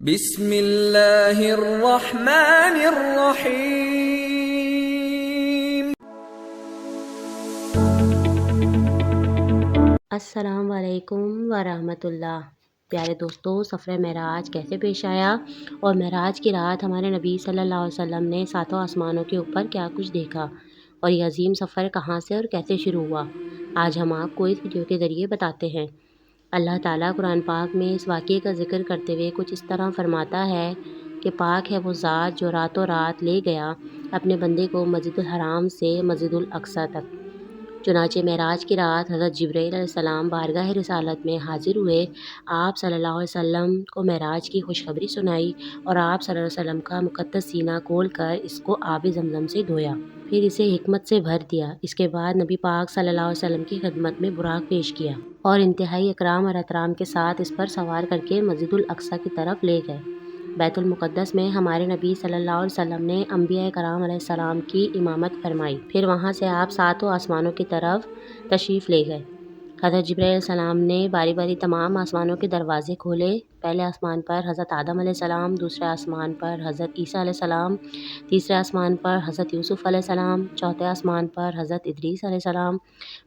بسم اللہ الرحمن الرحیم۔ السلام علیکم ورحمۃ اللہ۔ پیارے دوستو، سفر معراج کیسے پیش آیا اور معراج کی رات ہمارے نبی صلی اللہ علیہ وسلم نے ساتوں آسمانوں کے اوپر کیا کچھ دیکھا اور یہ عظیم سفر کہاں سے اور کیسے شروع ہوا، آج ہم آپ کو اس ویڈیو کے ذریعے بتاتے ہیں۔ اللہ تعالیٰ قرآن پاک میں اس واقعے کا ذکر کرتے ہوئے کچھ اس طرح فرماتا ہے کہ پاک ہے وہ ذات جو راتوں رات لے گیا اپنے بندے کو مسجد الحرام سے مسجد الاقصیٰ تک۔ چنانچہ معراج کی رات حضرت جبرائیل علیہ السلام بارگاہ رسالت میں حاضر ہوئے، آپ صلی اللہ علیہ وسلم کو معراج کی خوشخبری سنائی اور آپ صلی اللہ علیہ وسلم کا مقدس سینہ کھول کر اس کو آب زمزم سے دھویا، پھر اسے حکمت سے بھر دیا۔ اس کے بعد نبی پاک صلی اللہ علیہ وسلم کی خدمت میں براق پیش کیا اور انتہائی اکرام اور احترام کے ساتھ اس پر سوار کر کے مسجد الاقصیٰ کی طرف لے گئے۔ بیت المقدس میں ہمارے نبی صلی اللہ علیہ وسلم نے انبیاء کرام علیہ السلام کی امامت فرمائی، پھر وہاں سے آپ ساتوں آسمانوں کی طرف تشریف لے گئے۔ حضرت جبرائیل علیہ السلام نے باری باری تمام آسمانوں کے دروازے کھولے۔ پہلے آسمان پر حضرت آدم علیہ السلام، دوسرے آسمان پر حضرت عیسیٰ علیہ السلام، تیسرے آسمان پر حضرت یوسف علیہ السلام، چوتھے آسمان پر حضرت ادریس علیہ السلام،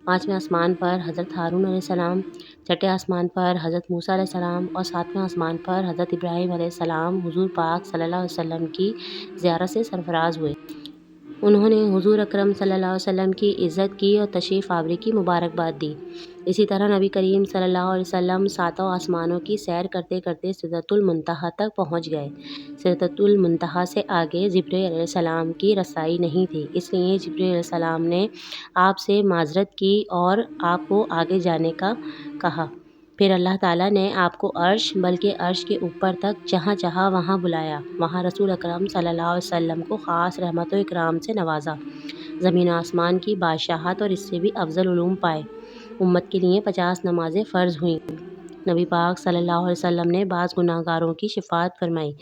پانچویں آسمان پر حضرت ہارون علیہ السلام، چھٹے آسمان پر حضرت موسیٰ علیہ السلام اور ساتویں آسمان پر حضرت ابراہیم علیہ السلام حضور پاک صلی اللہ علیہ وسلم کی زیارت سے سرفراز ہوئے۔ انہوں نے حضور اکرم صلی اللہ علیہ وسلم کی عزت کی اور تشریف آوری کی مبارکباد دی۔ اسی طرح نبی کریم صلی اللہ علیہ وسلم ساتوں آسمانوں کی سیر کرتے کرتے سدرۃ المنتہا تک پہنچ گئے۔ سدرۃ المنتہا سے آگے جبرائیل علیہ السلام کی رسائی نہیں تھی، اس لیے جبرائیل علیہ السلام نے آپ سے معذرت کی اور آپ کو آگے جانے کا کہا۔ پھر اللہ تعالیٰ نے آپ کو عرش بلکہ عرش کے اوپر تک جہاں چاہا وہاں بلایا، وہاں رسول اکرم صلی اللہ علیہ وسلم کو خاص رحمت و اکرام سے نوازا، زمین و آسمان کی بادشاہت اور اس سے بھی افضل علوم پائے۔ امت کے لیے 50 نمازیں فرض ہوئیں۔ نبی پاک صلی اللہ علیہ وسلم نے بعض گناہگاروں کی شفاعت فرمائی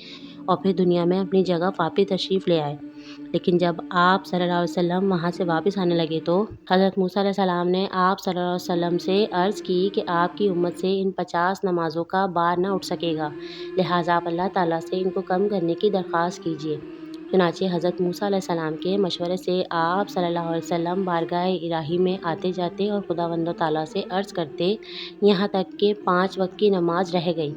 اور پھر دنیا میں اپنی جگہ واپس تشریف لے آئے۔ لیکن جب آپ صلی اللہ علیہ وسلم وہاں سے واپس آنے لگے تو حضرت موسیٰ علیہ السلام نے آپ صلی اللہ علیہ وسلم سے عرض کی کہ آپ کی امت سے ان 50 نمازوں کا بار نہ اٹھ سکے گا، لہٰذا آپ اللہ تعالیٰ سے ان کو کم کرنے کی درخواست کیجیے۔ چنانچہ حضرت موسیٰ علیہ السلام کے مشورے سے آپ صلی اللہ علیہ وسلم بارگاہ الہی میں آتے جاتے اور خداوند تعالیٰ سے عرض کرتے، یہاں تک کہ 5 وقت کی نماز رہ گئی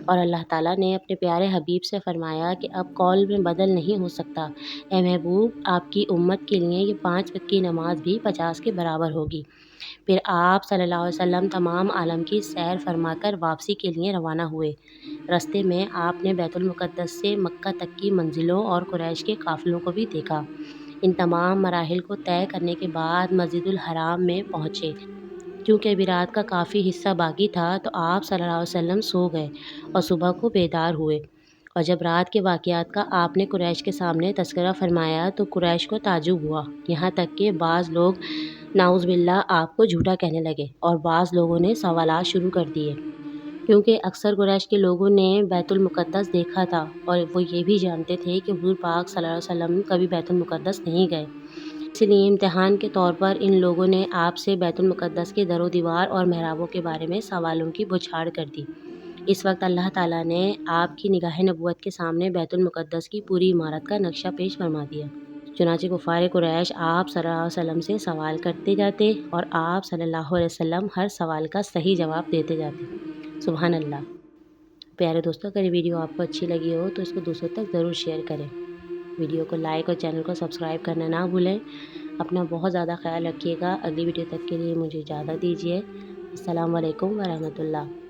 اور اللہ تعالیٰ نے اپنے پیارے حبیب سے فرمایا کہ اب قول میں بدل نہیں ہو سکتا، اے محبوب آپ کی امت کے لیے یہ 5 وقت کی نماز بھی 50 کے برابر ہوگی۔ پھر آپ صلی اللہ علیہ وسلم تمام عالم کی سیر فرما کر واپسی کے لیے روانہ ہوئے۔ راستے میں آپ نے بیت المقدس سے مکہ تک کی منزلوں اور قریش کے قافلوں کو بھی دیکھا۔ ان تمام مراحل کو طے کرنے کے بعد مسجد الحرام میں پہنچے۔ کیونکہ ابھی رات کا کافی حصہ باقی تھا تو آپ صلی اللہ علیہ وسلم سو گئے اور صبح کو بیدار ہوئے، اور جب رات کے واقعات کا آپ نے قریش کے سامنے تذکرہ فرمایا تو قریش کو تعجب ہوا، یہاں تک کہ بعض لوگ نعوذ باللہ آپ کو جھوٹا کہنے لگے اور بعض لوگوں نے سوالات شروع کر دیے، کیونکہ اکثر قریش کے لوگوں نے بیت المقدس دیکھا تھا اور وہ یہ بھی جانتے تھے کہ حضور پاک صلی اللہ علیہ وسلم کبھی بیت المقدس نہیں گئے۔ اس لیے امتحان کے طور پر ان لوگوں نے آپ سے بیت المقدس کے در و دیوار اور محرابوں کے بارے میں سوالوں کی بوچھاڑ کر دی۔ اس وقت اللہ تعالیٰ نے آپ کی نگاہ نبوت کے سامنے بیت المقدس کی پوری عمارت کا نقشہ پیش فرما دیا۔ چنانچہ کفار قریش آپ صلی اللہ علیہ وسلم سے سوال کرتے جاتے اور آپ صلی اللہ علیہ وسلم ہر سوال کا صحیح جواب دیتے جاتے۔ سبحان اللہ۔ پیارے دوستوں، اگر یہ ویڈیو آپ کو اچھی لگی ہو تو اس کو دوسروں تک ضرور شیئر کریں، ویڈیو کو لائک اور چینل کو سبسکرائب کرنا نہ بھولیں۔ اپنا بہت زیادہ خیال رکھیے گا۔ اگلی ویڈیو تک کے لیے مجھے اجازت دیجیے۔ السلام علیکم ورحمۃ اللہ۔